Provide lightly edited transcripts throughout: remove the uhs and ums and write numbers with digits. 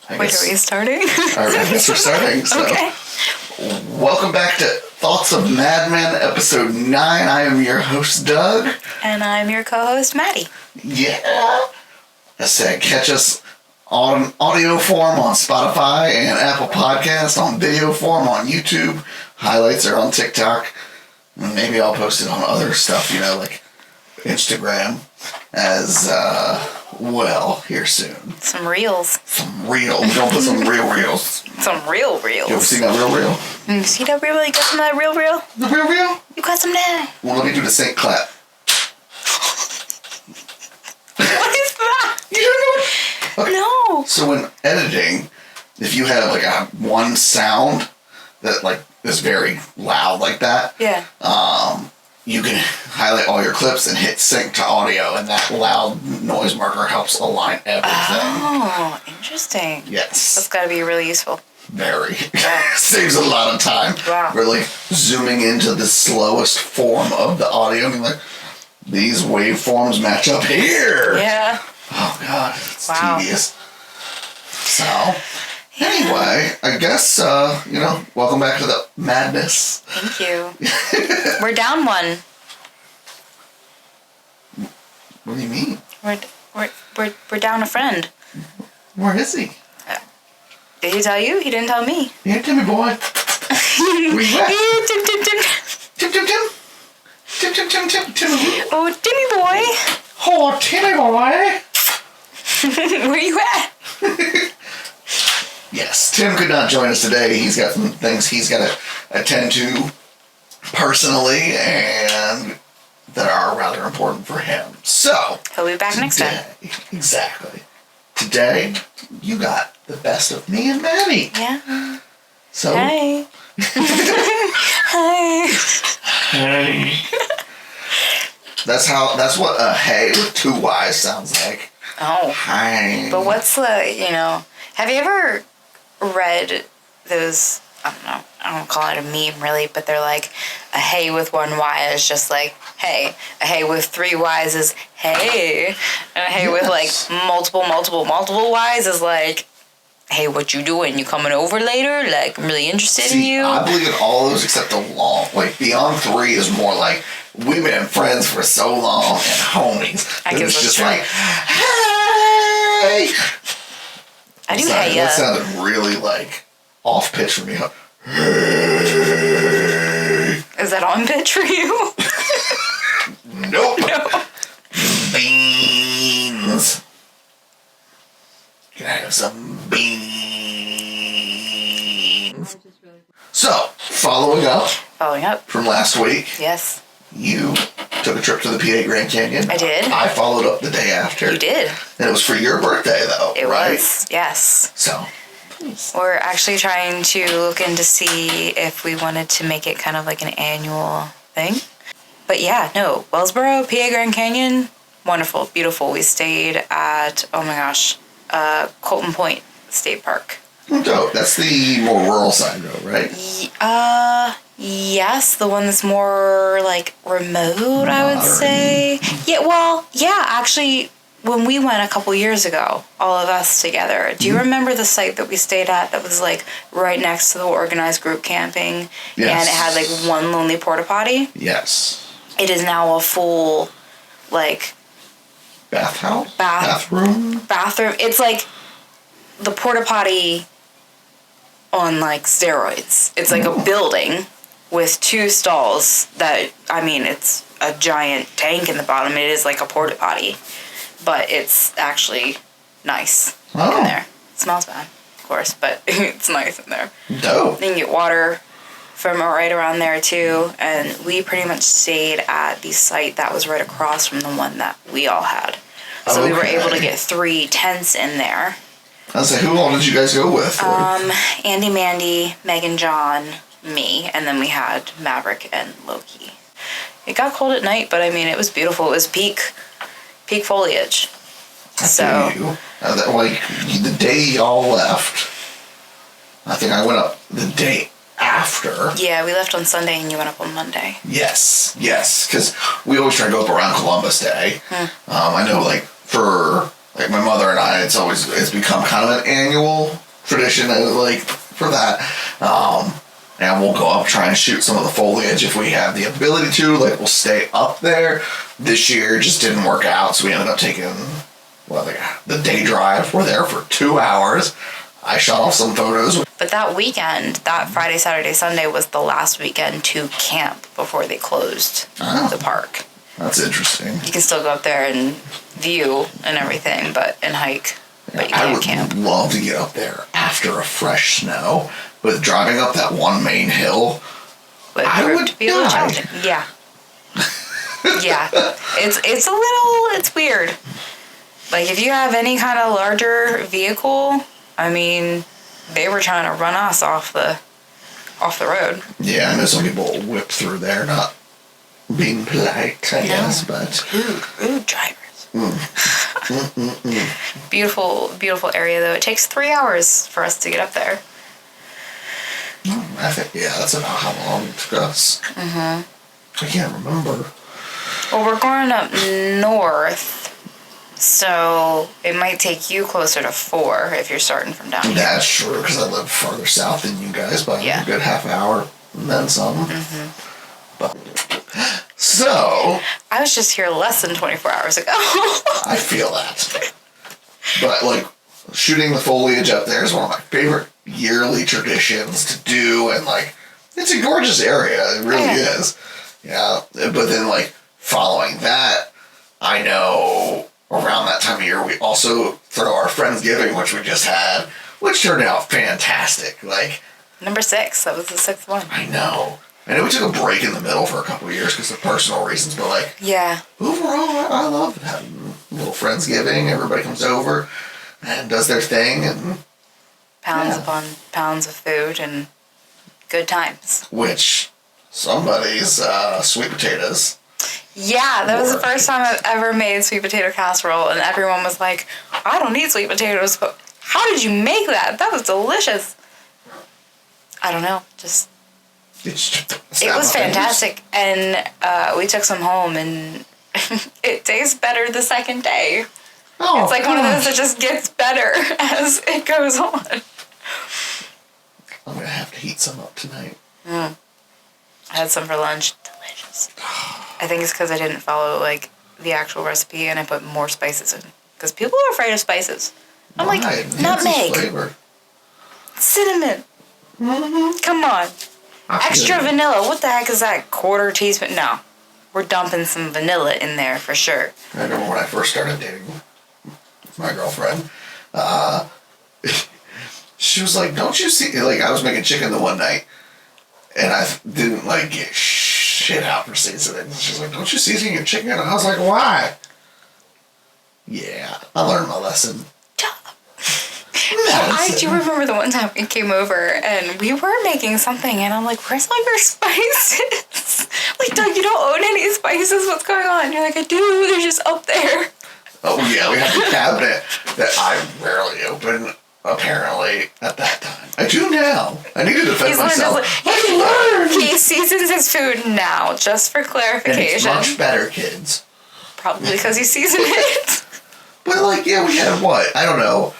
Wait, are we starting? I guess we're starting. So. Okay. Welcome back to Thoughts of Madmen, episode 9. I am your host, Doug. And I'm your co-host, Maddie. Yeah. I said, catch us on audio form on Spotify and Apple Podcasts, on video form on YouTube. Highlights are on TikTok. And maybe I'll post it on other stuff, like Instagram as well here soon. Some reels. We're gonna put some reels. Some real reels. You ever seen that reel? You see that reel? You got some of that real? The reel? You got some there. Well, let me do the sync clap. What is that? You don't know? Okay. No. So when editing, if you have like a one sound that like is very loud like that, yeah. You can highlight all your clips and hit sync to audio, and that loud noise marker helps align everything. Oh, interesting. Yes. That's got to be really useful. Very. Yeah. Saves a lot of time. Wow. Really zooming into the slowest form of the audio and like, these waveforms match up here. Yeah. Oh, God. It's wow. tedious. So, anyway, I guess, welcome back to the madness. Thank you. We're down one. What do you mean? We're down a friend. Where is he? Did he tell you? He didn't tell me. Yeah, Timmy boy. Where you at? Tim. Tim. Oh, Timmy boy. Oh, Timmy boy. Where you at? Yes, Tim could not join us today. He's got some things he's got to attend to personally and that are rather important for him. So, he'll be back next time. Exactly. Today, you got the best of me and Maddie. Yeah. So. Hey. Hi. Hey. That's what a hey with two Y's sounds like. Oh. Hi. But what's the, have you ever read those, I don't call it a meme really, but they're like, a hey with one Y is just like, hey. A hey with three Y's is hey. And a hey with like multiple Y's is like, hey, what you doing? You coming over later? Like, I'm really interested in you. I believe in all those except the long. Like, beyond 3 is more like, we've been friends for so long and homies. I guess it's just true. like, hey! I do Sorry, hey that sounded really, like, off-pitch for me. Hey! Is that on pitch for you? Nope. No. Beans. Can I have some beans? So, following up from last week. Yes. You took a trip to the PA Grand Canyon. I did. I followed up the day after. You did. And it was for your birthday, though, It right? was, yes. So, we're actually trying to look into see if we wanted to make it kind of like an annual thing. But yeah, no, Wellsboro, PA Grand Canyon, wonderful, beautiful. We stayed at, Colton Point State Park. dope. That's the more rural side, though, right? Yes, the one that's more, like, remote, I would say. Yeah, actually, when we went a couple years ago, all of us together, do you remember the site that we stayed at that was, like, right next to the organized group camping? Yes. And it had, like, one lonely porta potty? Yes. It is now a full, like... Bathroom? Bathroom. It's, like, the porta potty on, like, steroids. It's, like, a building with 2 stalls that, it's a giant tank in the bottom. It is like a porta potty, but it's actually nice in there. It smells bad, of course, but it's nice in there. Dope. You can get water from right around there too, and we pretty much stayed at the site that was right across from the one that we all had. So we were able to get 3 tents in there. I was like, who all did you guys go with? Andy, Mandy, Megan, John, me, and then we had Maverick and Loki. It got cold at night, but it was beautiful. It was peak foliage. So, like the day y'all left, I think I went up the day after. Yeah, we left on Sunday and you went up on Monday. Yes, because we always try to go up around Columbus Day. I know, like, for like my mother and I, it's become kind of an annual tradition, like for that. And we'll go up, try and shoot some of the foliage if we have the ability to. Like, we'll stay up there. This year just didn't work out, so we ended up taking the day drive. We're there for 2 hours. I shot off some photos. But that weekend, that Friday, Saturday, Sunday was the last weekend to camp before they closed the park. That's interesting. You can still go up there and view and everything, and hike. But you can't camp. I would love to get up there after a fresh snow, but driving up that one main hill, I would be a little challenging. Yeah. Yeah. It's weird. Like, if you have any kind of larger vehicle, I mean, they were trying to run us off the road. Yeah, I know some people whip through there, not being polite, I guess, but... Rude drivers. Beautiful, beautiful area, though. It takes 3 hours for us to get up there. I think, that's about how long it took us. I can't remember. Well, we're going up north, so it might take you closer to 4 if you're starting from down here. That's true, because I live farther south than you guys by a good half hour and then some. But, so... I was just here less than 24 hours ago. I feel that. But, like, shooting the foliage up there is one of my favorite yearly traditions to do, and, like, it's a gorgeous area. It really is. Yeah, but then, like, following that, I know around that time of year we also throw our Friendsgiving, which we just had, which turned out fantastic. Like, number 6. That was the 6th one. I know. I know we took a break in the middle for a couple of years because of personal reasons, but, like, overall, I love having a little Friendsgiving. Everybody comes over and does their thing, and pounds upon pounds of food and good times. Which somebody's sweet potatoes. Yeah, that was the first time I've ever made sweet potato casserole, and everyone was like, I don't eat sweet potatoes, but how did you make that? That was delicious. I don't know, just... It was fantastic, and we took some home, and it tastes better the second day. Oh, it's like one of those that just gets better as it goes on. I'm going to have to heat some up tonight. I had some for lunch. Delicious. I think it's because I didn't follow, like, the actual recipe, and I put more spices in. Because people are afraid of spices. I'm like, nutmeg. Cinnamon. Come on. Extra vanilla. What the heck is that? 1/4 teaspoon? No. We're dumping some vanilla in there for sure. I remember when I first started dating my girlfriend, she was like, don't you see... Like, I was making chicken the one night, and I didn't, like, get shit out for seasoning. She's like, don't you season your chicken? And I was like, why? Yeah, I learned my lesson. I do remember the one time we came over and we were making something, and I'm like, where's all your spices? Like, Doug, you don't own any spices. What's going on? And you're like, I do. They're just up there. Oh, yeah. We have the cabinet that I rarely open, apparently, at that time. I do now. I need to defend myself. He seasons his food now, just for clarification. And it's much better, kids. Probably because he seasoned it. But, like, yeah, we had what? I don't know.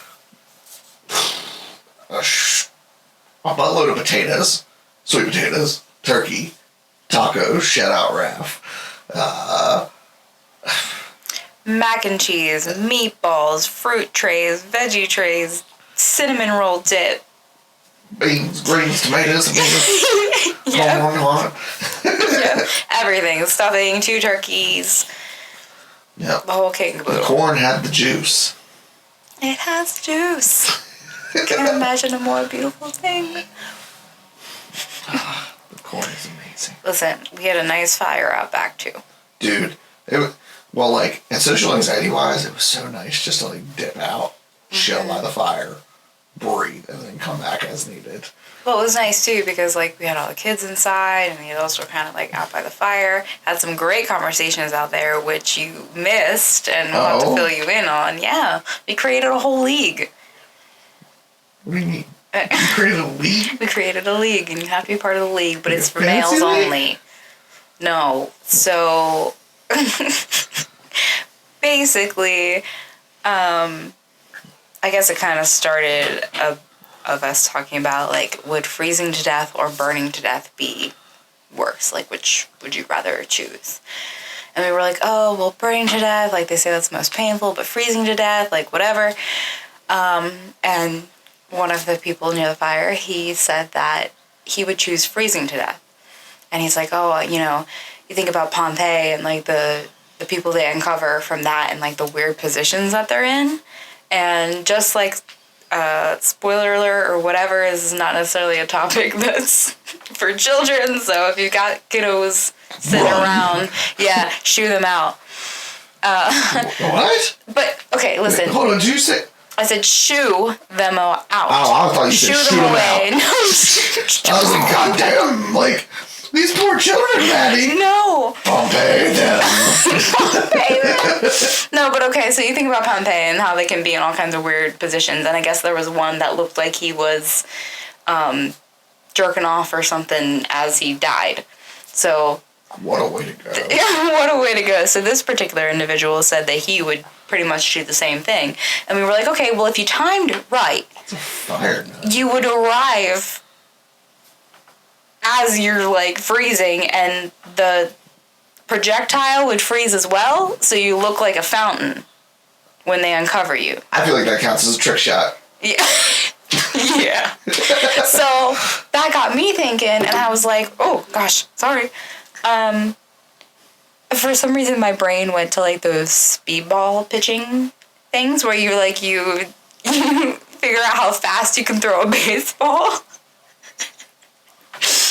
A buttload of potatoes, sweet potatoes, turkey, tacos, shout out Raph. Mac and cheese, meatballs, fruit trays, veggie trays, cinnamon roll dip. Beans, greens, tomatoes, corn. Yep. Everything. Stuffing, 2 turkeys. Yep. The whole kit and caboodle. The corn had the juice. It has juice. Can't imagine a more beautiful thing. The corn is amazing. Listen, we had a nice fire out back too. Dude, it was, well, like, and social anxiety wise, it was so nice just to, like, dip out, chill by the fire, breathe, and then come back as needed. Well, it was nice too because, like, we had all the kids inside, and the adults were kind of, like, out by the fire. Had some great conversations out there, which you missed, and we'll have to fill you in on. Yeah, we created a whole league. What do you mean? You created a league? We created a league, and you have to be part of the league, but it's for males only. No. So, basically, I guess it kind of started of us talking about, like, would freezing to death or burning to death be worse? Like, which would you rather choose? And we were like, oh, well, burning to death, like, they say that's most painful, but freezing to death, like, whatever. And one of the people near the fire, he said that he would choose freezing to death. And he's like, oh, you know, you think about Pompeii and, like, the people they uncover from that and, like, the weird positions that they're in. And just, like, spoiler alert or whatever, this is not necessarily a topic that's for children. So if you've got kiddos sitting around, yeah, shoo them out. What? But, okay, listen. Wait, hold on, did you say... I said shoo them out. Oh, I thought you said shoot them away. No. I was like, goddamn, like, these poor children, Maddie. No. Pompei them. Pompei them. No, but okay, so you think about Pompei and how they can be in all kinds of weird positions, and I guess there was one that looked like he was jerking off or something as he died. So... What a way to go. Yeah, what a way to go. So this particular individual said that he would pretty much do the same thing. And we were like, okay, well, if you timed it right, it's a fire nut. You would arrive as you're, like, freezing, and the projectile would freeze as well, so you look like a fountain when they uncover you. I feel like that counts as a trick shot. Yeah. Yeah. So that got me thinking, and I was like, oh, gosh, sorry. For some reason, my brain went to, like, those speedball pitching things where you, like, you figure out how fast you can throw a baseball.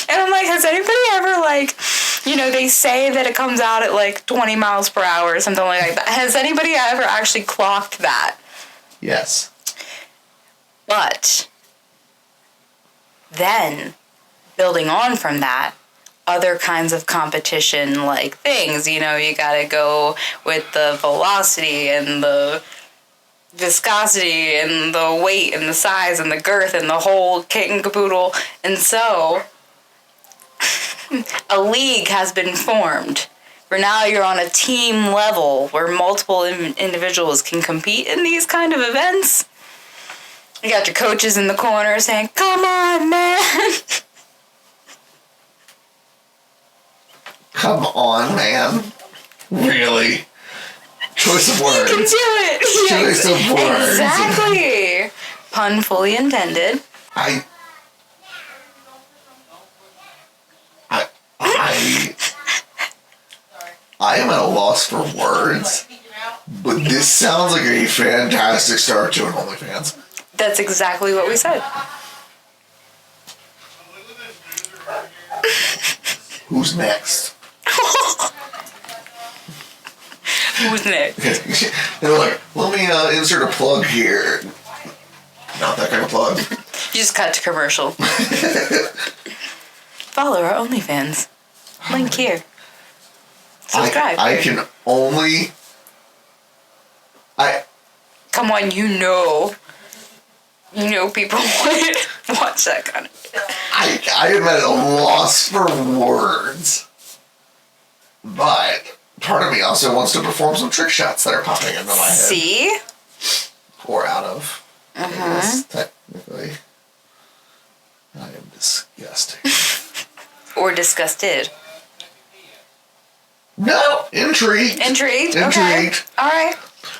And I'm like, has anybody ever, like, you know, they say that it comes out at, like, 20 miles per hour or something like that. Has anybody ever actually clocked that? Yes. But then, building on from that, other kinds of competition, like, things, you know, you gotta go with the velocity and the viscosity and the weight and the size and the girth and the whole kit and caboodle. And so, a league has been formed where now you're on a team level where multiple individuals can compete in these kind of events. You got your coaches in the corner saying, come on, man. Come on, man. Really? Choice of words. You can do it. Choice of words. Exactly. Pun fully intended. I am at a loss for words, but this sounds like a fantastic start to an OnlyFans. That's exactly what we said. Who's next? Who's next? They're like, let me insert a plug here. Not that kind of plug. You just cut to commercial. Follow our OnlyFans. Link here. Subscribe. I can only... Come on, you know people would watch that kind of thing. I am at a loss for words. But part of me also wants to perform some trick shots that are popping into my head. See? Or out of. Yes, technically. I am disgusting. Or disgusted. No! Intrigued. Intrigued? Okay. Alright.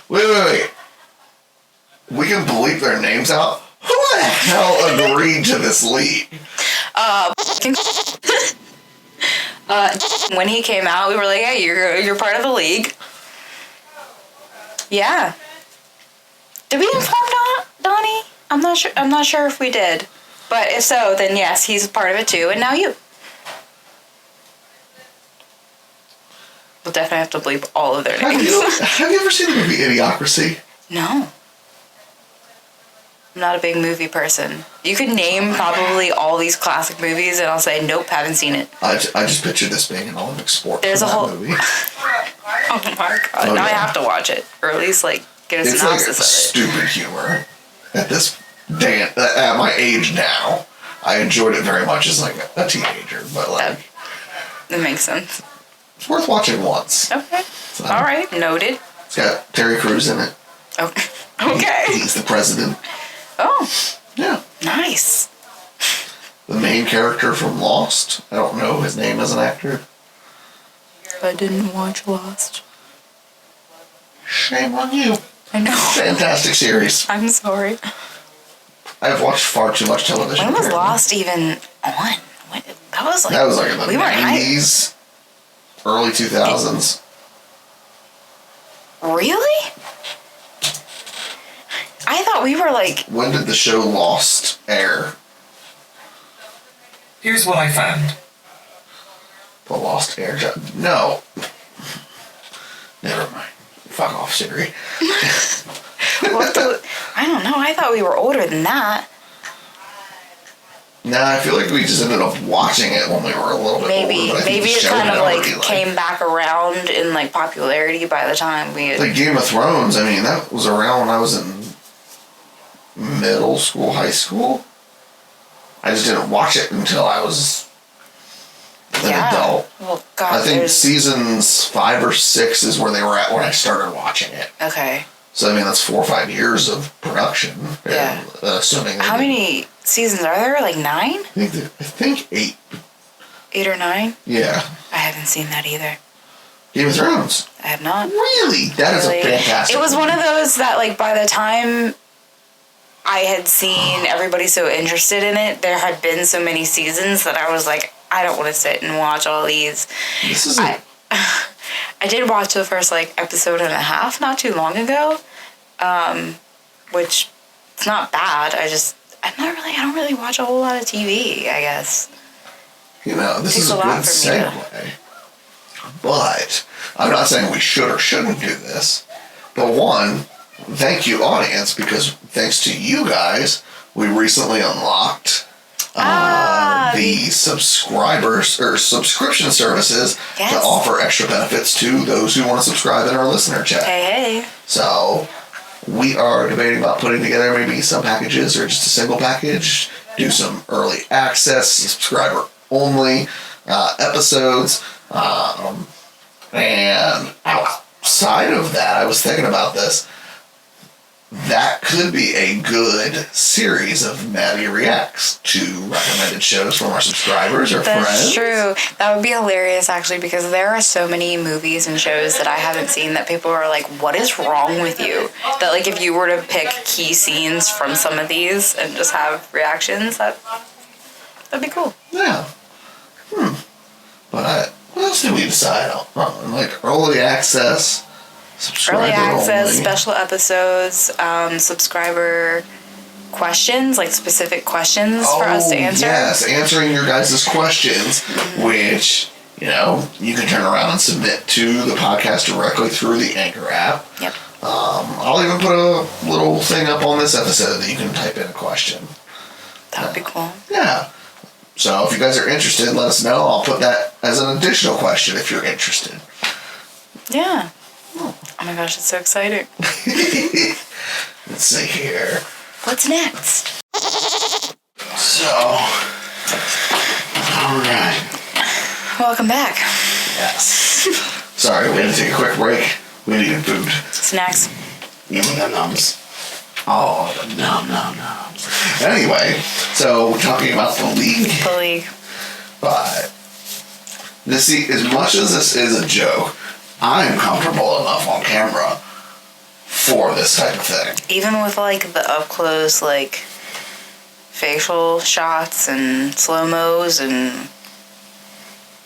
Wait. We can bleep their names out. Who the hell agreed to this league? When he came out, we were like, hey, you're part of the league. Yeah. Did we inform Donnie? I'm not sure if we did. But if so, then yes, he's a part of it too, and now you. We'll definitely have to bleep all of their names. Have you ever seen the movie Idiocracy? No. I'm not a big movie person. You could name probably all these classic movies, and I'll say, nope, haven't seen it. I just pictured this being an Olympic sport. There's a whole movie. Oh my god! Now I have to watch it, or at least like get a synopsis of it. Stupid humor. At this at my age now, I enjoyed it very much as like a teenager, but like that makes sense. It's worth watching once. Okay. So, all right, noted. It's got Terry Crews in it. Oh, okay. He's the president. Oh. Yeah. Nice. The main character from Lost. I don't know his name as an actor. I didn't watch Lost. Shame on you. I know. Fantastic series. I'm sorry. I've watched far too much television. When was Lost even on? That was like in the 90s, early 2000s. Really? I thought we were like... When did the show Lost air? Here's what I found. The Lost air job? No. Never mind. Fuck off, Siri. I don't know. I thought we were older than that. Nah, I feel like we just ended up watching it when we were a little bit older. Maybe it kind of like came back around in like popularity by the time we had... Like Game of Thrones, I mean, that was around when I was in middle school, high school. I just didn't watch it until I was an adult. Well, God, I think seasons 5 or 6 is where they were at when I started watching it. Okay. So, I mean, that's 4 or 5 years of production. Yeah. Assuming... How many seasons are there? Like 9? I think 8. 8 or 9? Yeah. I haven't seen that either. Game of Thrones? I have not. Really? That is a fantastic It was movie. one of those that, like, by the time I had seen everybody so interested in it, there had been so many seasons that I was like, I don't want to sit and watch all these. This is I did watch the first, like, episode and a half not too long ago, which it's not bad. I don't really watch a whole lot of TV, I guess. You know, this is a good segue. But I'm not saying we should or shouldn't do this. But one, thank you, audience, because thanks to you guys, we recently unlocked the subscribers or subscription services to offer extra benefits to those who want to subscribe in our listener chat. Hey. So we are debating about putting together maybe some packages or just a single package, do some early access, subscriber only episodes, and outside of that, I was thinking about this. That could be a good series of Maddie Reacts to recommended shows from our subscribers or friends. That's true. That would be hilarious, actually, because there are so many movies and shows that I haven't seen that people are like, what is wrong with you? That, like, if you were to pick key scenes from some of these and just have reactions, that'd be cool. Yeah. But what else did we decide on? Like early access... Early access, only. special episodes, subscriber questions, like specific questions for us to answer. Yes, answering your guys' questions, which, you know, you can turn around and submit to the podcast directly through the Anchor app. Yep. I'll even put a little thing up on this episode that you can type in a question. That would be cool. Yeah. So if you guys are interested, let us know. I'll put that as an additional question if you're interested. Yeah. Oh my gosh, it's so exciting. Let's see here. What's next? So, alright. Welcome back. Yes. Sorry, we had to take a quick break. We needed food. Snacks. Nums. Oh, the nums. Anyway, so we're talking about the league. The league. But, as much as this is a joke, I'm comfortable enough on camera for this type of thing. Even with, like, the up-close, like, facial shots and slow-mos and...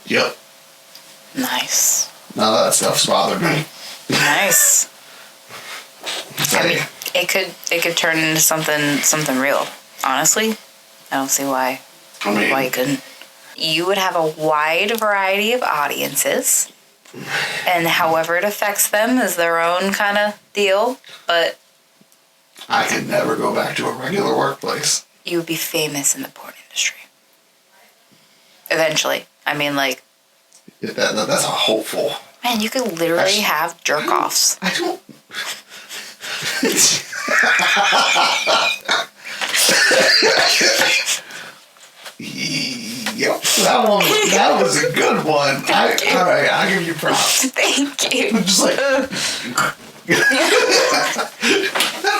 Yep. Nice. None of that stuff's bothered me. Nice. I mean, it could turn into something real. Honestly, I don't see why you couldn't. You would have a wide variety of audiences. And however it affects them is their own kind of deal, but... I could never go back to a regular workplace. You would be famous in the porn industry. Eventually. I mean, like... That's a hopeful... Man, you could literally have jerk-offs. I don't... Yep, that was a good one. All right, I'll give you props. Thank you. Just like that'd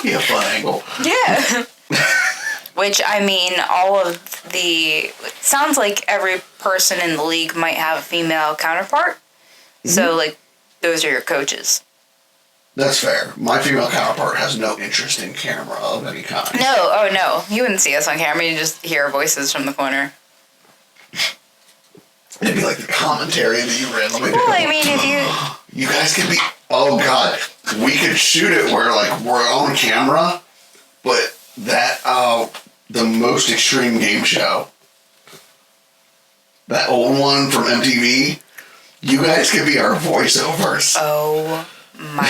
be a fun angle. Yeah. Which, I mean, sounds like every person in the league might have a female counterpart. Mm-hmm. So, like, those are your coaches. That's fair. My female counterpart has no interest in camera of any kind. No, oh no. You wouldn't see us on camera. You just hear our voices from the corner. It'd be like the commentary that you read. Well, I mean, if you... You guys could be... Oh, God. We could shoot it where, like, we're on camera, but that, the Most Extreme Game Show, that old one from MTV, you guys could be our voiceovers. Oh, my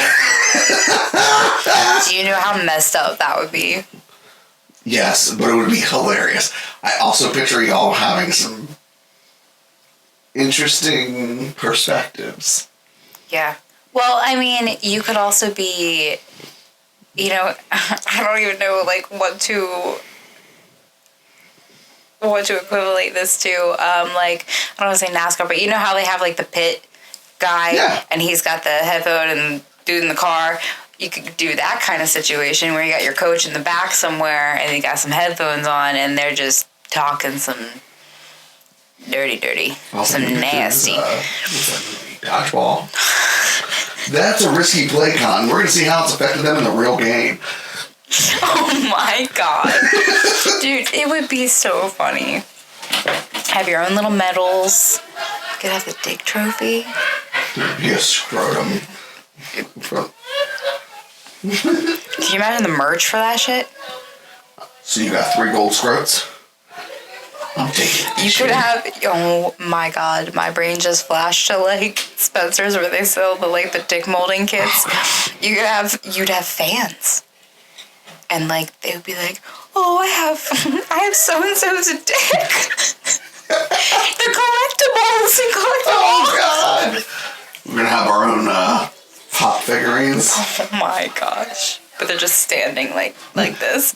God. Do you know how messed up that would be? Yes, but it would be hilarious. I also picture y'all having some interesting perspectives. Yeah. Well, I mean, you could also be, you know, I don't even know, like, what to equivalent this to. Like, I don't want to say NASCAR, but you know how they have, like, the pit guy? Yeah. And he's got the headphone and dude in the car? You could do that kind of situation where you got your coach in the back somewhere and you got some headphones on and they're just talking some dirty, some nasty. Dodgeball. That's a risky play, Con. We're going to see how it's affected them in the real game. Oh my God. Dude, it would be so funny. Have your own little medals. You could have the Dick Trophy. There'd be a scrotum. Can you imagine the merch for that shit? So you got 3 gold scrotes? I'm taking it. You could have, oh my God, my brain just flashed to like Spencer's where they sell the dick molding kits. You'd have fans. And like, they would be like, oh, I have so-and-so's dick. The collectibles and collectibles. Oh God. We're going to have our own pop figurines. Oh my gosh. But they're just standing like this.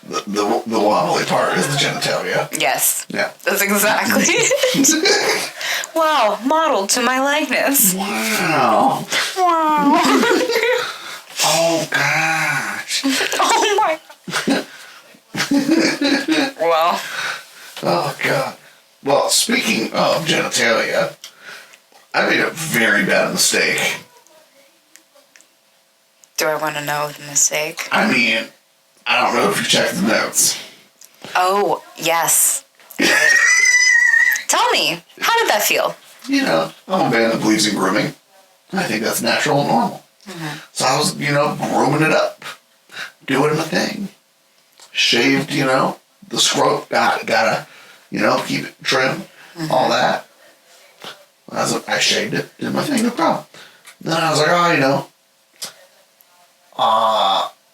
The wobbly part is the genitalia. Yes. Yeah. That's exactly it. Wow, modeled to my likeness. Wow. Wow. Oh, gosh. Oh, my God. Well. Oh, God. Well, speaking of genitalia, I made a very bad mistake. Do I want to know the mistake? I mean, I don't know if you checked the notes. Oh, yes. Tell me, how did that feel? You know, I'm a man that believes in grooming. I think that's natural and normal. Mm-hmm. So I was, grooming it up. Doing my thing. Shaved, the scrote. Gotta, keep it trim. Mm-hmm. All that. I shaved it. Did my thing, no problem. Then I was like,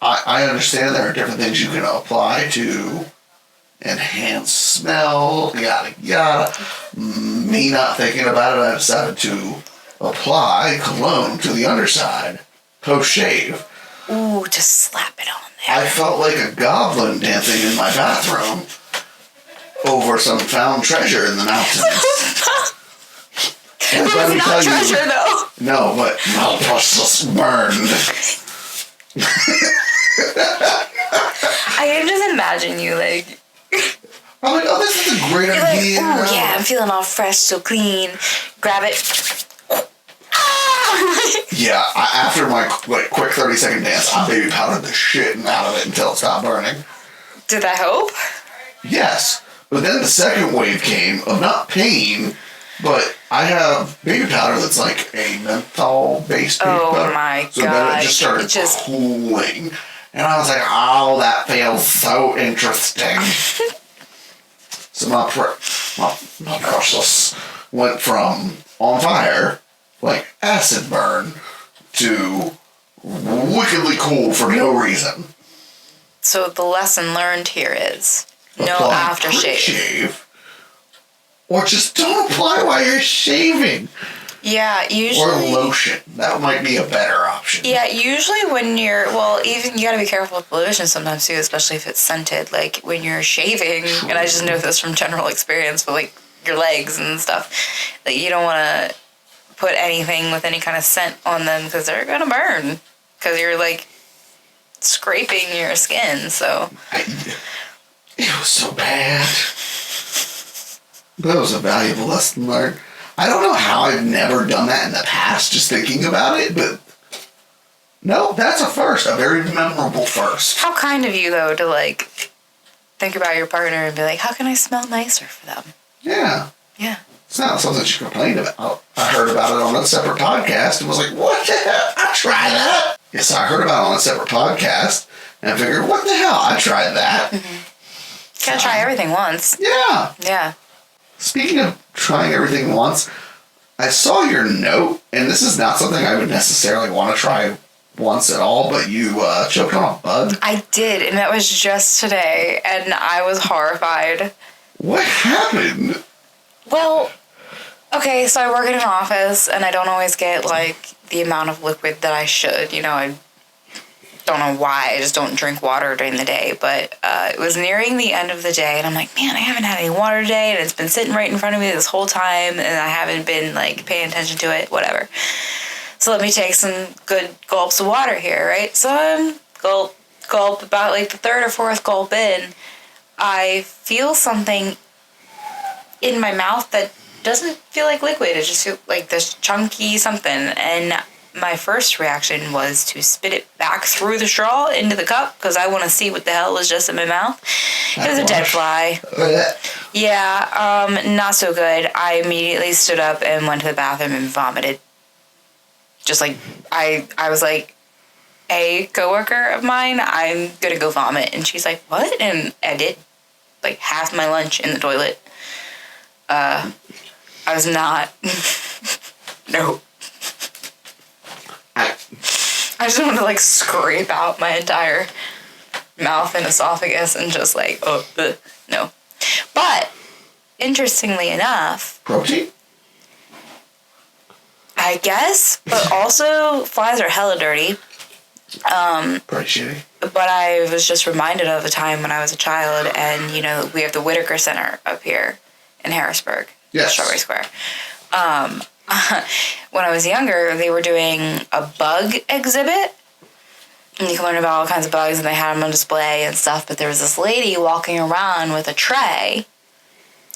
I understand there are different things you can apply to enhance smell, yada yada. Me not thinking about it, I decided to apply cologne to the underside, post-shave. Ooh, just slap it on there. I felt like a goblin dancing in my bathroom over some found treasure in the mountains. It was not treasure, though. No, but my precious burned. I can just imagine you, I'm like, oh, this is a great idea. Like, oh, yeah, I'm feeling all fresh, so clean. Grab it. Yeah, after my quick 30-second dance, I baby powdered the shit out of it until it stopped burning. Did that help? Yes. But then the second wave came of not pain, but I have baby powder that's like a menthol-based baby powder. Oh my God. So then it just started cooling. And I was like, oh, that feels so interesting. So my precious went from on fire, like acid burn, to wickedly cool for no reason. So the lesson learned here is no aftershave. Or just don't apply while you're shaving. Yeah, Or usually. lotion. That might be a better option. Yeah, usually when you're, even you gotta be careful with lotion sometimes too, especially if it's scented. Like when you're shaving, and I just know this from general experience with like your legs and stuff, that you don't want to put anything with any kind of scent on them because they're gonna burn. Because you're like scraping your skin, so. It was so bad. That was a valuable lesson learned. I don't know how I've never done that in the past, just thinking about it, but no, that's a first, a very memorable first. How kind of you, though, to like think about your partner and be like, how can I smell nicer for them? Yeah. Yeah. It's not something she complained about. I heard about it on a separate podcast and was like, what the hell? I tried that. Yes, I heard about it on a separate podcast and I figured, what the hell? I tried that. Mm-hmm. Gotta try everything once. Yeah. Yeah. Speaking of trying everything once, I saw your note, and this is not something I would necessarily want to try once at all, but you choked on a bug. I did, and that was just today, and I was horrified. What happened? Well, okay, so I work in an office, and I don't always get, like, the amount of liquid that I should. You know, I don't know why. I just don't drink water during the day, but it was nearing the end of the day, and I'm like, man, I haven't had any water today, and it's been sitting right in front of me this whole time, and I haven't been, like, paying attention to it, whatever. So let me take some good gulps of water here, right? So I'm gulp, about, like, the third or fourth gulp in, I feel something in my mouth that doesn't feel like liquid. It just feels like this chunky something, and my first reaction was to spit it back through the straw into the cup because I want to see what the hell was just in my mouth. It was a dead fly. Yeah, not so good. I immediately stood up and went to the bathroom and vomited. Just like, I was like, a coworker of mine, I'm gonna go vomit. And she's like, what? And I did. Like, half my lunch in the toilet. I was not. No. I just want to, like, scrape out my entire mouth and esophagus and just, like, no. But, interestingly enough... Protein? I guess, but also, flies are hella dirty. Pretty shitty. But I was just reminded of a time when I was a child, and, you know, we have the Whitaker Center up here in Harrisburg. Yes. Strawberry Square. When I was younger, they were doing a bug exhibit. And you can learn about all kinds of bugs, and they had them on display and stuff. But there was this lady walking around with a tray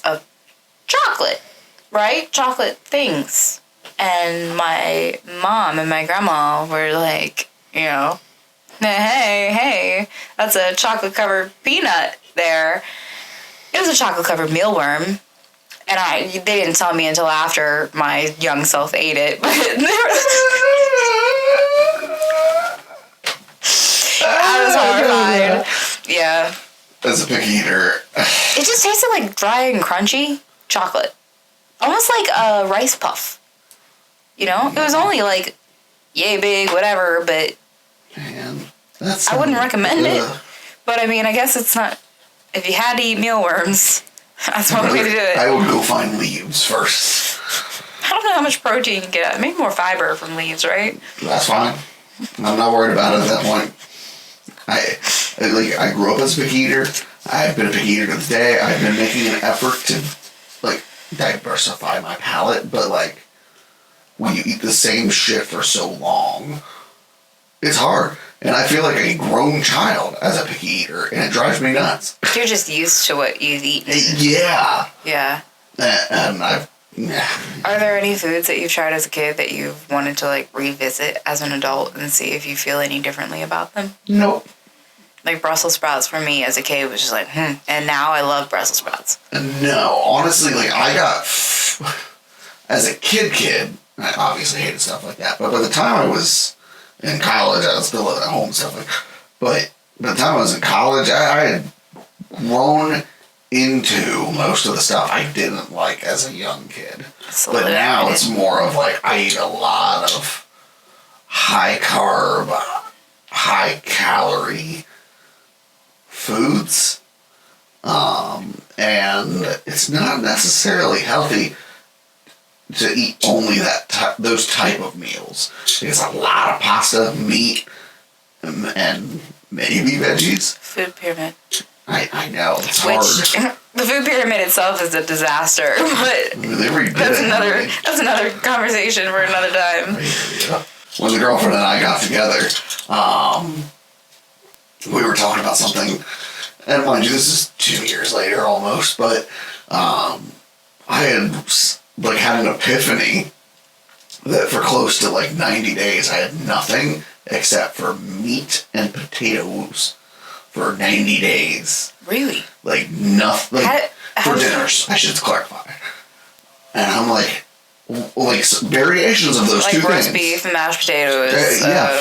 of chocolate, right? Chocolate things. And my mom and my grandma were like, you know, hey, that's a chocolate-covered peanut there. It was a chocolate-covered mealworm. And they didn't tell me until after my young self ate it. But I was horrified. Yeah. As a picky eater. It just tasted like dry and crunchy chocolate. Almost like a rice puff. You know? It was only like, yay big, whatever, but... Man, that's... I wouldn't recommend it. But I mean, I guess it's not... If you had to eat mealworms... That's one way to do it. I would go find leaves first. I don't know how much protein you can get. Maybe more fiber from leaves, right? That's fine. I'm not worried about it at that point. I grew up as a picky eater. I've been a picky eater to this day. I've been making an effort to, like, diversify my palate, but, like, when you eat the same shit for so long, it's hard. And I feel like a grown child as a picky eater, and it drives me nuts. You're just used to what you've eaten. Yeah. Yeah. And I've... Are there any foods that you've tried as a kid that you've wanted to, like, revisit as an adult and see if you feel any differently about them? Nope. Like, Brussels sprouts for me as a kid was just like, And now I love Brussels sprouts. No. Honestly, like, I got... As a kid, I obviously hated stuff like that, but by the time I was... in college, I was still living at home and stuff like that. But by the time I was in college, I had grown into most of the stuff I didn't like as a young kid. But now it's more of like, I eat a lot of high carb, high calorie foods. And it's not necessarily healthy. to eat only those type of meals. It's a lot of pasta, meat, and maybe veggies. Food pyramid. I know, it's hard. The food pyramid itself is a disaster, but that's another conversation for another time. Yeah. When the girlfriend and I got together, we were talking about something, and mind you, this is 2 years later almost, but I had had an epiphany that for close to 90 days I had nothing except for meat and potatoes for 90 days. Really? Nothing. For dinners, I should clarify. And I'm variations of those two things. Like roast beef and mashed potatoes.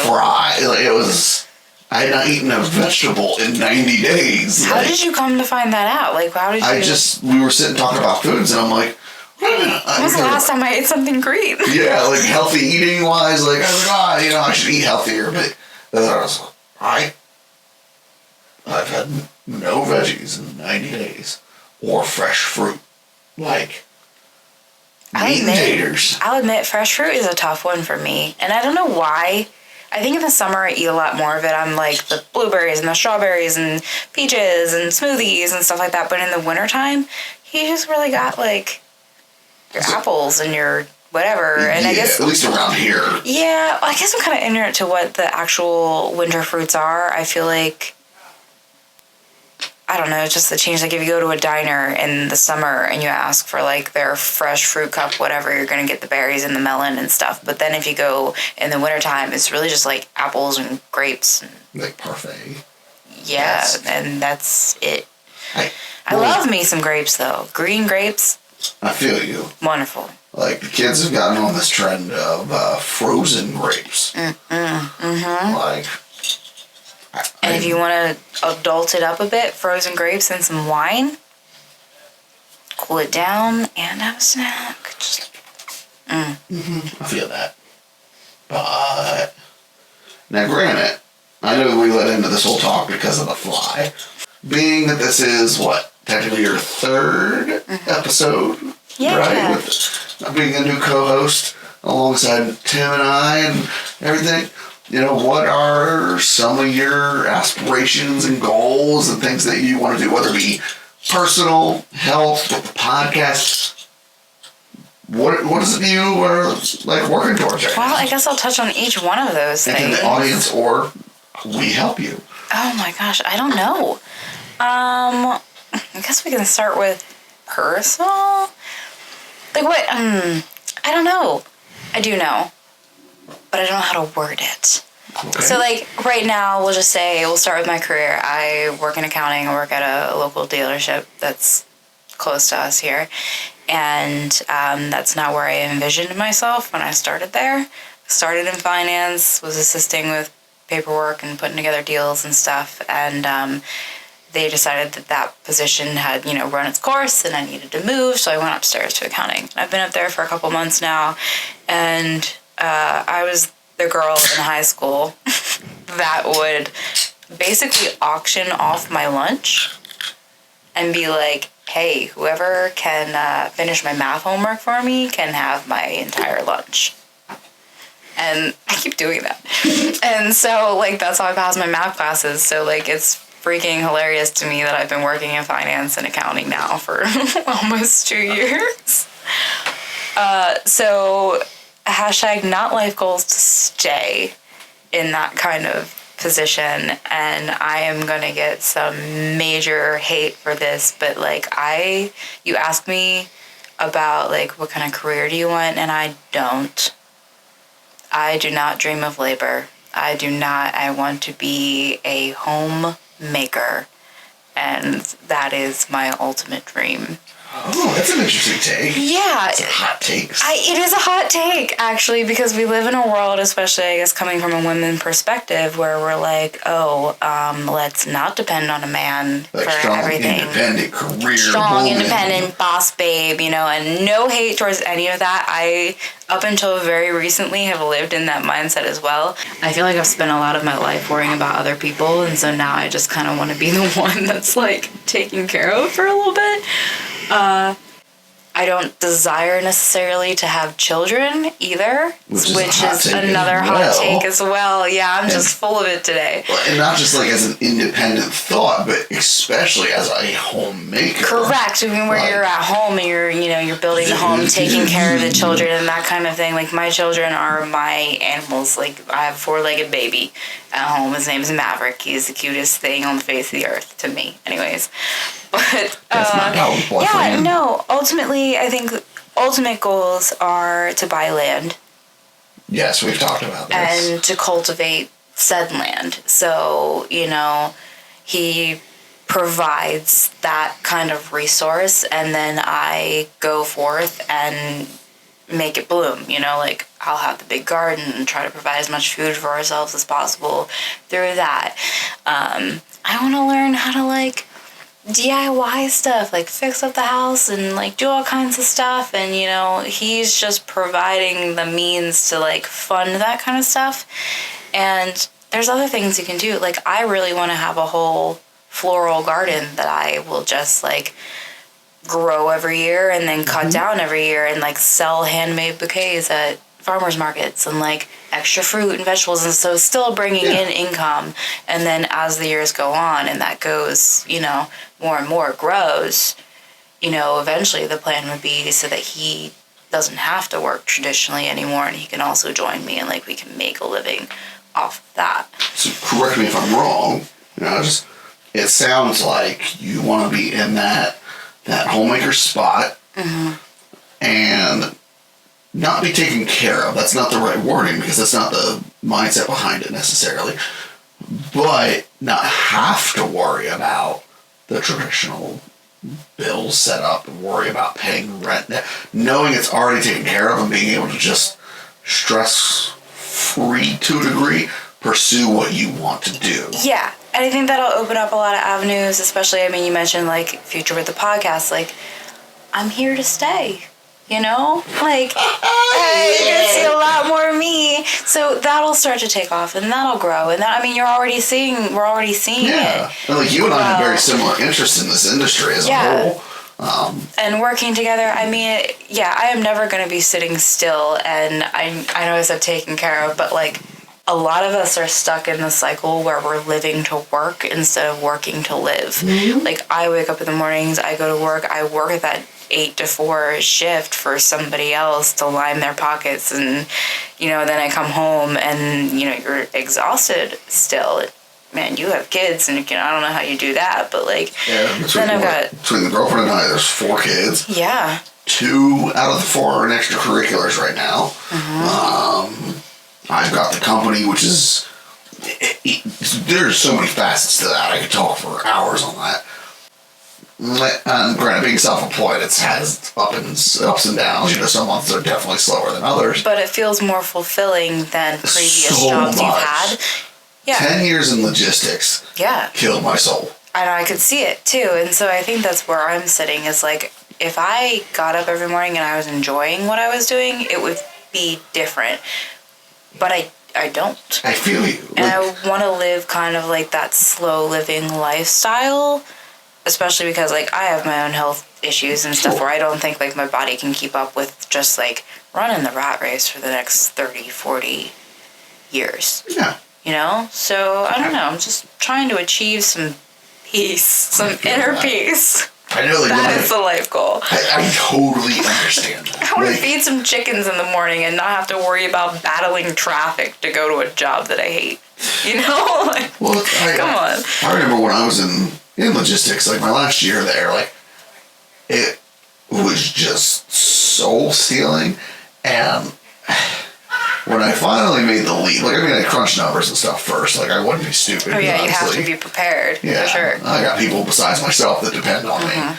Fry. It was... I had not eaten a vegetable in 90 days. How did you come to find that out? How did you... We were sitting talking about foods, and I'm like, wait a minute. When was the last time I ate something green? Yeah, healthy eating wise, I was like, I should eat healthier, but I was like, I've had no veggies in 90 days, or fresh fruit, meat and taters. I'll admit, fresh fruit is a tough one for me, and I don't know why. I think in the summer I eat a lot more of it. I'm the blueberries and the strawberries and peaches and smoothies and stuff like that, but in the wintertime, you just really got, your apples and your whatever, and yeah, I guess... at least around here. Yeah, I guess I'm kind of ignorant to what the actual winter fruits are. I feel I don't know, it's just the change. If you go to a diner in the summer and you ask for their fresh fruit cup, whatever, you're going to get the berries and the melon and stuff. But then if you go in the wintertime, it's really just apples and grapes. And, parfait. Yeah, and that's it. I love me some grapes, though. Green grapes. I feel you. Wonderful. The kids have gotten on this trend of frozen grapes. And if you want to adult it up a bit, frozen grapes and some wine, cool it down, and have a snack. I feel that. But, now granted, I know we let into this whole talk because of the fly. Being that this is, technically your third episode, right? With being a new co-host alongside Tim and I and everything. What are some of your aspirations and goals and things that you want to do, whether it be personal, health, with the podcast? What is it you are working towards right now? Well, I guess I'll touch on each one of those things. And can the audience or we help you? Oh my gosh, I don't know. I guess we can start with personal. What? I don't know. I do know, but I don't know how to word it. Okay. So, right now, we'll just say, we'll start with my career. I work in accounting. I work at a local dealership that's close to us here. And that's not where I envisioned myself when I started there. Started in finance, was assisting with paperwork and putting together deals and stuff. And they decided that position had, run its course and I needed to move. So I went upstairs to accounting. I've been up there for a couple months now. And I was the girl in high school that would basically auction off my lunch and be like, hey, whoever can finish my math homework for me can have my entire lunch. And I keep doing that. And so, that's how I pass my math classes. So, it's freaking hilarious to me that I've been working in finance and accounting now for almost 2 years. So... #not life goals to stay in that kind of position, and I am gonna get some major hate for this, but you ask me about what kind of career do you want, and I do not dream of labor. I want to be a homemaker, and that is my ultimate dream. Oh, that's an interesting take. Yeah. It's a hot take. It is a hot take, actually, because we live in a world, especially, I guess, coming from a women perspective, where we're let's not depend on a man for strong, everything. Independent career. Strong, woman. independent, boss babe, and no hate towards any of that. I, up until very recently, have lived in that mindset as well. I feel like I've spent a lot of my life worrying about other people, and so now I just kind of want to be the one that's, taken care of for a little bit. I don't desire necessarily to have children either, which is another hot take as well. Yeah, I'm just full of it today. And not just like as an independent thought, but especially as a homemaker. Correct. I mean, where you're at home and you're building the home, taking care of the children and that kind of thing. Like, my children are my animals. Like, I have a 4-legged baby at home. His name is Maverick. He's the cutest thing on the face of the earth to me. Anyways. But, that's my dog's boyfriend. Yeah, no. Ultimately, I think ultimate goals are to buy land. Yes, we've talked about this. And to cultivate said land. So, he provides that kind of resource, and then I go forth and make it bloom. Like, I'll have the big garden and try to provide as much food for ourselves as possible through that. I want to learn how to, like, DIY stuff, like fix up the house and like do all kinds of stuff, and he's just providing the means to like fund that kind of stuff. And there's other things you can do. Like, I really want to have a whole floral garden that I will just like grow every year and then cut down every year and like sell handmade bouquets at farmers markets and like extra fruit and vegetables, and so still bringing in income. And then as the years go on and that goes, more and more grows, eventually the plan would be so that he doesn't have to work traditionally anymore, and he can also join me, and like we can make a living off of that. So correct me if I'm wrong. It sounds like you want to be in that homemaker spot and not be taken care of. That's not the right wording, because that's not the mindset behind it necessarily. But not have to worry about the traditional bills set up and worry about paying rent. Knowing it's already taken care of and being able to just stress-free to a degree, pursue what you want to do. Yeah, and I think that'll open up a lot of avenues, especially, you mentioned, like, future with the podcast. Like, I'm here to stay. Like, you're gonna see a lot more of me. So that'll start to take off, and that'll grow, and that, we're already seeing it. And like, you and I have very similar interests in this industry as a whole. And working together, I am never gonna be sitting still, and I know I said taken care of, but like, a lot of us are stuck in the cycle where we're living to work instead of working to live. Like, I wake up in the mornings, I go to work, I work at that 8 to 4 shift for somebody else to line their pockets, and then I come home and you're exhausted still. Man, you have kids, and I don't know how you do that, but like, between the girlfriend and I, there's 4 kids. Yeah. 2 out of the 4 are in extracurriculars right now. I've got the company, which is there's so many facets to that. I could talk for hours on that. And granted, being self-employed, it has ups and downs. Some months are definitely slower than others. But it feels more fulfilling than previous jobs you've had. Yeah. 10 years in logistics. Yeah. Killed my soul. And I could see it too. And so I think that's where I'm sitting, is like, if I got up every morning and I was enjoying what I was doing, it would be different. But I don't. I feel you. And I want to live kind of like that slow living lifestyle, especially because like I have my own health issues and stuff where I don't think like my body can keep up with just like running the rat race for the next 30, 40 years. Yeah. So I don't know. I'm just trying to achieve some peace, some inner peace. I know, like, that is the life goal. I totally understand that. I want to feed some chickens in the morning and not have to worry about battling traffic to go to a job that I hate. Come on. I remember when I was in logistics, like my last year there, like it was just soul stealing. And when I finally made the leap, like, I crunched numbers and stuff first. Like, I wouldn't be stupid. Oh, yeah, you have to be prepared, for sure. I got people besides myself that depend on me.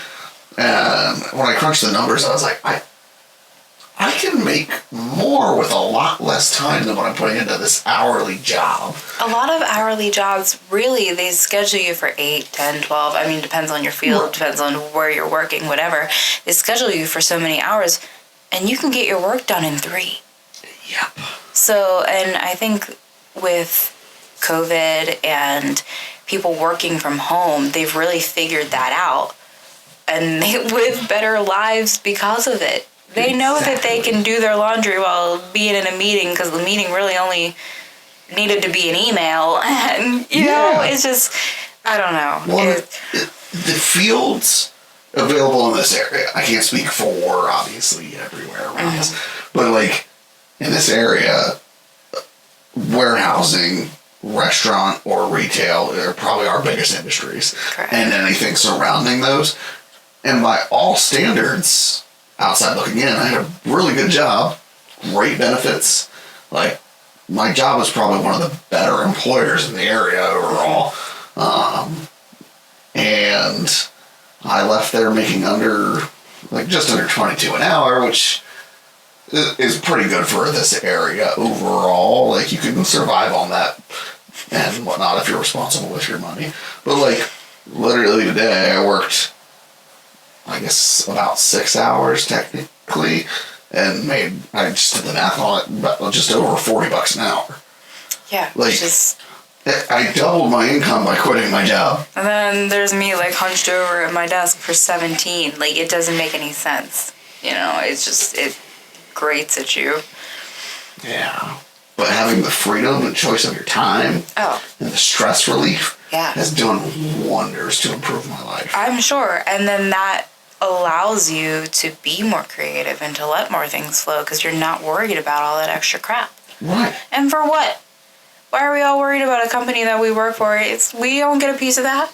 And when I crunched the numbers, I was like, I can make more with a lot less time than what I'm putting into this hourly job. A lot of hourly jobs, really, they schedule you for 8, 10, 12. Depends on your field, depends on where you're working, whatever. They schedule you for so many hours, and you can get your work done in 3. Yep. So, and I think with COVID and people working from home, they've really figured that out. and they live better lives because of it. They know that they can do their laundry while being in a meeting because the meeting really only needed to be an email. And, you know, it's just, I don't know. Well, the fields available in this area, I can't speak for, obviously, everywhere around us, but, like, in this area, warehousing, restaurant, or retail are probably our biggest industries. Correct. And anything surrounding those. And by all standards, outside looking in, I had a really good job, great benefits. Like, my job was probably one of the better employers in the area overall. And I left there making just under 22 an hour, which is pretty good for this area overall. Like, you can survive on that and whatnot if you're responsible with your money. But, like, literally today I worked, I guess, about 6 hours technically, and I just did the math on it, but just over $40 an hour. Yeah, like, I doubled my income by quitting my job. And then there's me, like, hunched over at my desk for 17. Like, it doesn't make any sense. You know, it's just, it grates at you. Yeah. But having the freedom and choice of your time and the stress relief has done wonders to improve my life. I'm sure. And then that allows you to be more creative and to let more things flow because you're not worried about all that extra crap. Right. And for what? Why are we all worried about a company that we work for? We don't get a piece of that.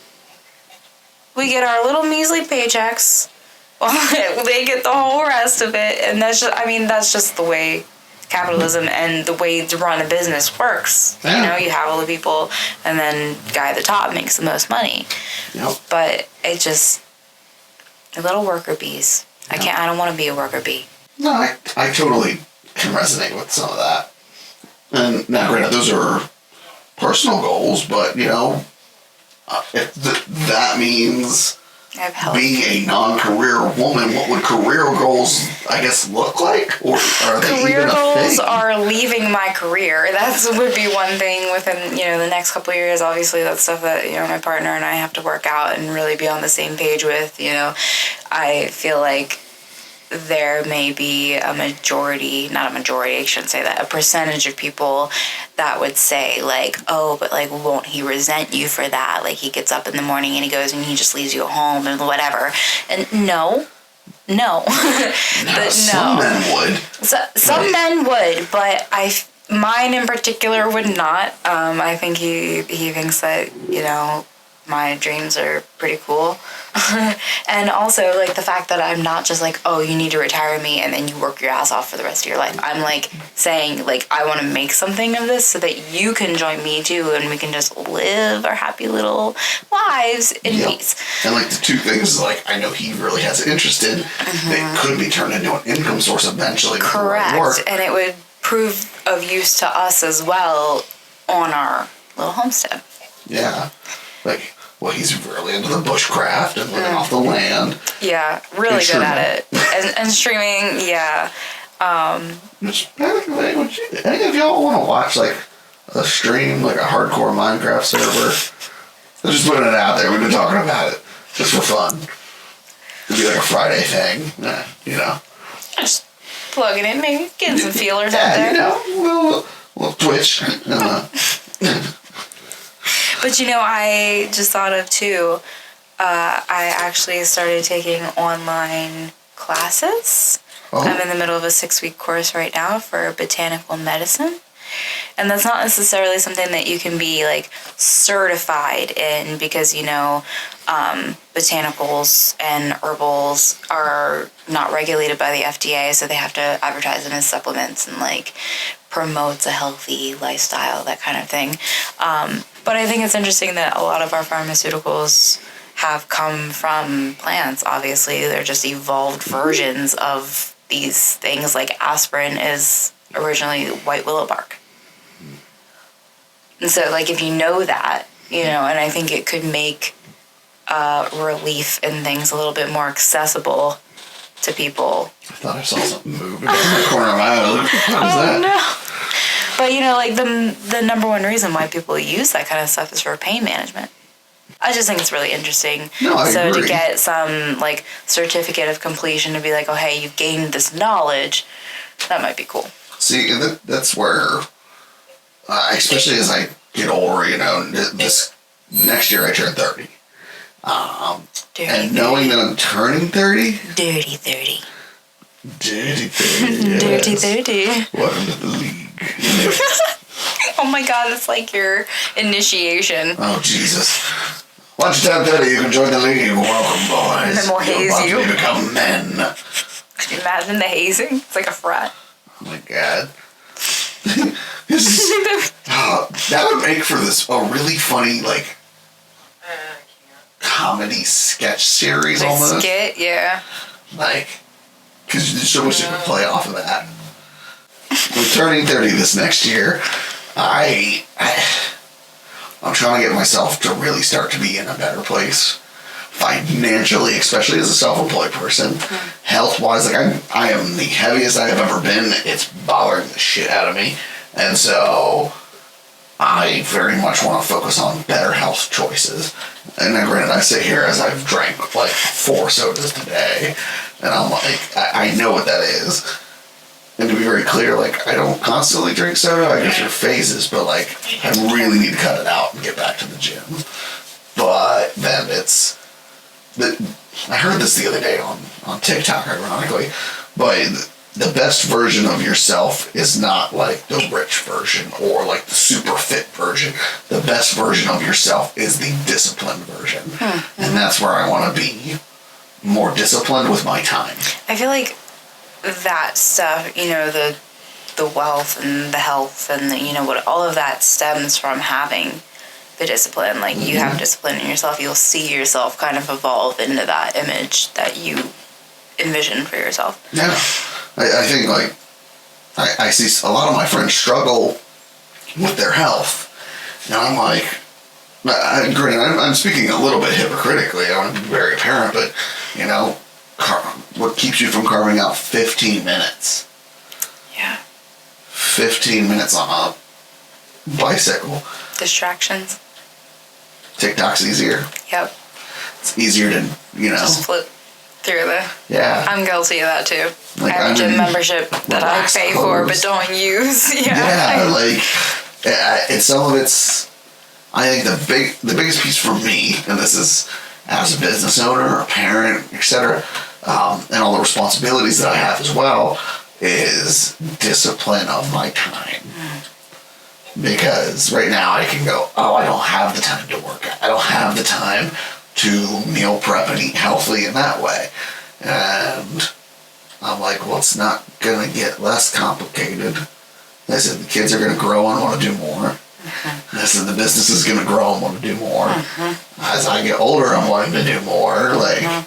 We get our little measly paychecks. Well, they get the whole rest of it. And that's just the way capitalism and the way to run a business works. Yeah. You know, you have all the people, and then the guy at the top makes the most money. Yep. But it just, little worker bees. Yep. I don't want to be a worker bee. No, I totally can resonate with some of that. And now, granted, those are personal goals, but, you know, if that means being a non-career woman, what would career goals, I guess, look like? Or are they career even a goals thing? are leaving my career. That would be one thing within, you know, the next couple of years. Obviously, that's stuff that, you know, my partner and I have to work out and really be on the same page with. You know, I feel like there may be a percentage of people that would say, like, oh, but, like, won't he resent you for that? Like, he gets up in the morning and he goes and he just leaves you at home and whatever. And no. Some men would. Some men would, but mine in particular would not. I think he thinks that, you know, my dreams are pretty cool. And also, like, the fact that I'm not just like, oh, you need to retire me and then you work your ass off for the rest of your life. I'm, like, saying, like, I want to make something of this so that you can join me, too, and we can just live our happy little lives in peace. And, like, the two things, like, I know he really has interest in that could be turned into an income source eventually. Correct. And it would prove of use to us as well on our little homestead. Yeah. Like, well, he's really into the bushcraft and living off the land. Yeah, really good at it. And streaming, yeah. Any of y'all want to watch, like, a stream, like a hardcore Minecraft server? I'm just putting it out there. We've been talking about it. Just for fun. It'd be like a Friday thing, you know. Just plugging in, maybe. Getting some feelers out there. You know, we'll Twitch. But, you know, I just thought of, too, I actually started taking online classes. Oh. I'm in the middle of a 6-week course right now for botanical medicine. And that's not necessarily something that you can be, like, certified in because, you know, botanicals and herbals are not regulated by the FDA, so they have to advertise them as supplements and, like, promotes a healthy lifestyle, that kind of thing. But I think it's interesting that a lot of our pharmaceuticals have come from plants. Obviously, they're just evolved versions of these things. Like aspirin is originally white willow bark. And so, like, if you know that, you know, and I think it could make relief and things a little bit more accessible to people. I thought I saw something moving in the corner of my eye. What is that? No. But, you know, like, the number one reason why people use that kind of stuff is for pain management. I just think it's really interesting. No, I agree. To get some, like, certificate of completion to be like, oh, hey, you gained this knowledge, that might be cool. See, that's where, especially as I get older, you know, this next year I turn 30. And knowing that I'm turning 30. Dirty 30. Dirty 30. Yes. Dirty 30. Welcome to the league. Oh my god, it's like your initiation. Oh, Jesus. Once you turn 30, you can join the league. Welcome, boys. And then we'll haze you. You're about to become men. Could you imagine the hazing? It's like a frat. Oh my god. That would make for this a really funny, like, comedy sketch series Like almost. skit, yeah. Like, because there's so much you can play off of that. We're turning 30 this next year. I'm trying to get myself to really start to be in a better place financially, especially as a self-employed person. Health-wise, like I am the heaviest I have ever been. It's bothering the shit out of me. And so I very much want to focus on better health choices. And then granted, I sit here as I've drank like 4 sodas today, and I'm like, I know what that is. And to be very clear, like, I don't constantly drink soda. I go through phases, but, like, I really need to cut it out and get back to the gym. But then I heard this the other day on TikTok, ironically, but the best version of yourself is not, like, the rich version or, like, the super fit version. The best version of yourself is the disciplined version. And that's where I want to be more disciplined with my time. I feel like that stuff, you know, the wealth and the health and the, you know, what all of that stems from having the discipline. Like, you have discipline in yourself, you'll see yourself kind of evolve into that image that you envision for yourself. Yeah. I think, like, I see a lot of my friends struggle with their health. And I'm like, granted, I'm speaking a little bit hypocritically. I want to be very apparent, but, you know, what keeps you from carving out 15 minutes? Yeah. 15 minutes on a bicycle. Distractions. TikTok's easier. Yep. It's easier to, you know. Just flip through the... Yeah. I'm guilty of that too. Like, I have a gym membership that I pay for but don't use. Yeah, like, it's some of it's... I think the biggest piece for me, and this is as a business owner, a parent, etc., and all the responsibilities that I have as well, is discipline of my time. Because right now I can go, oh, I don't have the time to work out. I don't have the time to meal prep and eat healthily in that way. And I'm like, well, it's not going to get less complicated. I said, the kids are going to grow and want to do more. I said, the business is going to grow and want to do more. As I get older, I'm wanting to do more. Like,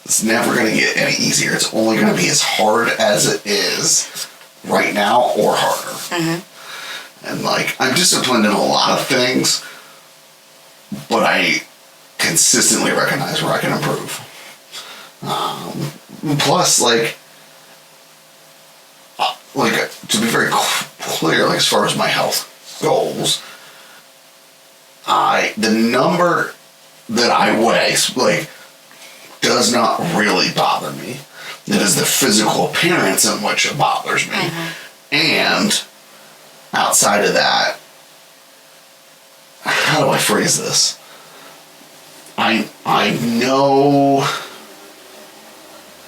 it's never going to get any easier. It's only going to be as hard as it is right now or harder. And, like, I'm disciplined in a lot of things, but I consistently recognize where I can improve. Plus, like, to be very clear, like, as far as my health goals, the number that I weigh, like, does not really bother me. It is the physical appearance in which it bothers me. And outside of that, how do I phrase this? I know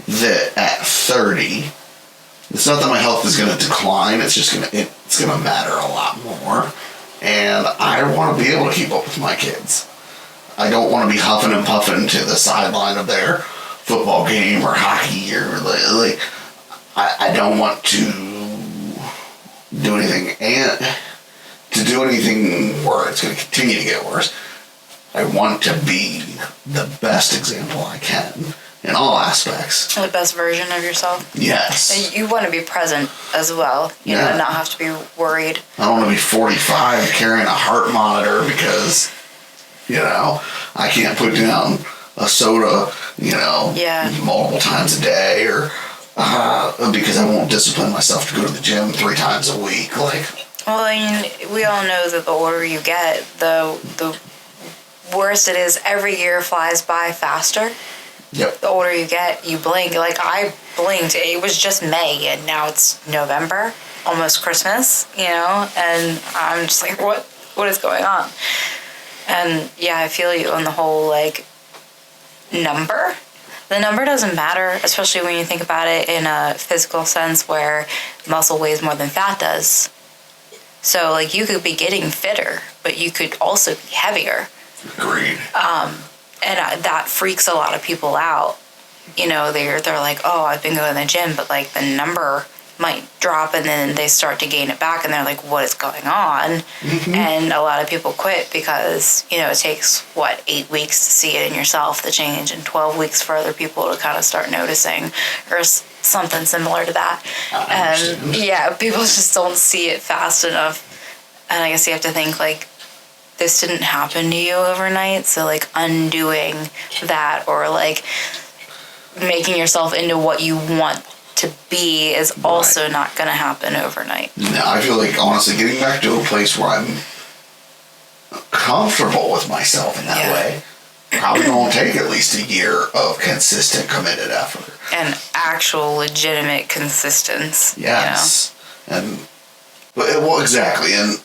that at 30, it's not that my health is going to decline. It's just it's going to matter a lot more, and I want to be able to keep up with my kids. I don't want to be huffing and puffing to the sideline of their football game or hockey or like. I don't want to do anything where it's going to continue to get worse. I want to be the best example I can in all aspects. The best version of yourself. Yes. And you want to be present as well. You know, not have to be worried. I don't want to be 45 carrying a heart monitor because, you know, I can't put down a soda, you know, multiple times a day, or because I won't discipline myself to go to the gym 3 times a week. Like, well, I mean, we all know that the older you get, the worse it is, every year flies by faster. Yep. The older you get, you blink. Like, I blinked. It was just May, and now it's November, almost Christmas, And I'm just like, what is going on? And, yeah, I feel you on the whole, like, number. The number doesn't matter, especially when you think about it in a physical sense where muscle weighs more than fat does. So, like, you could be getting fitter, but you could also be heavier. Agreed. And that freaks a lot of people out. They're like, oh, I've been going to the gym, but like the number might drop and then they start to gain it back and they're like, what is going on? Mm-hmm. And a lot of people quit because, it takes, 8 weeks to see it in yourself, the change, and 12 weeks for other people to kind of start noticing or something similar to that. And yeah, people just don't see it fast enough. And I guess you have to think like, this didn't happen to you overnight, so like undoing that or like making yourself into what you want to be is also not going to happen overnight. No, I feel like honestly getting back to a place where I'm comfortable with myself in that way probably won't take at least a year of consistent committed effort. And actual legitimate consistency. Yes. Well, exactly. And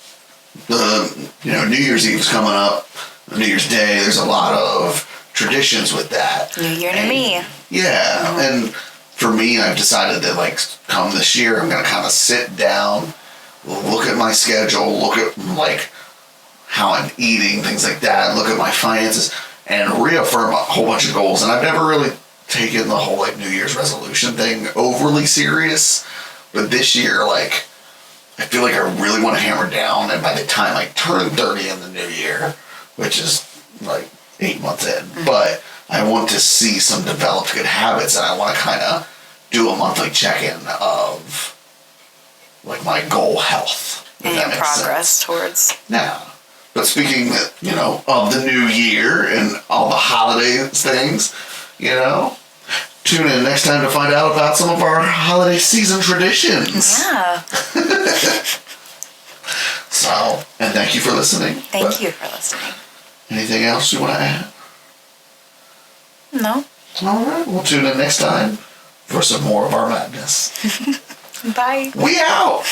New Year's Eve's coming up, New Year's Day, there's a lot of traditions with that. New Year to me. Yeah, mm-hmm. And for me, I've decided that, like, come this year, I'm going to kind of sit down, look at my schedule, look at, like, how I'm eating, things like that, look at my finances, and reaffirm a whole bunch of goals. And I've never really taken the whole, like, New Year's resolution thing overly serious, but this year, like, I feel like I really want to hammer down, and by the time I turn 30 in the new year, which is like 8 months in, mm-hmm. but I want to see some developed good habits, and I want to kind of do a monthly check-in of like my goal health. And your progress towards. Yeah. But speaking, of the new year and all the holiday things, tune in next time to find out about some of our holiday season traditions. Yeah. So, and thank you for listening. Thank you for listening. Anything else you want to add? No. All right. We'll tune in next time for some more of our madness. Bye. We out.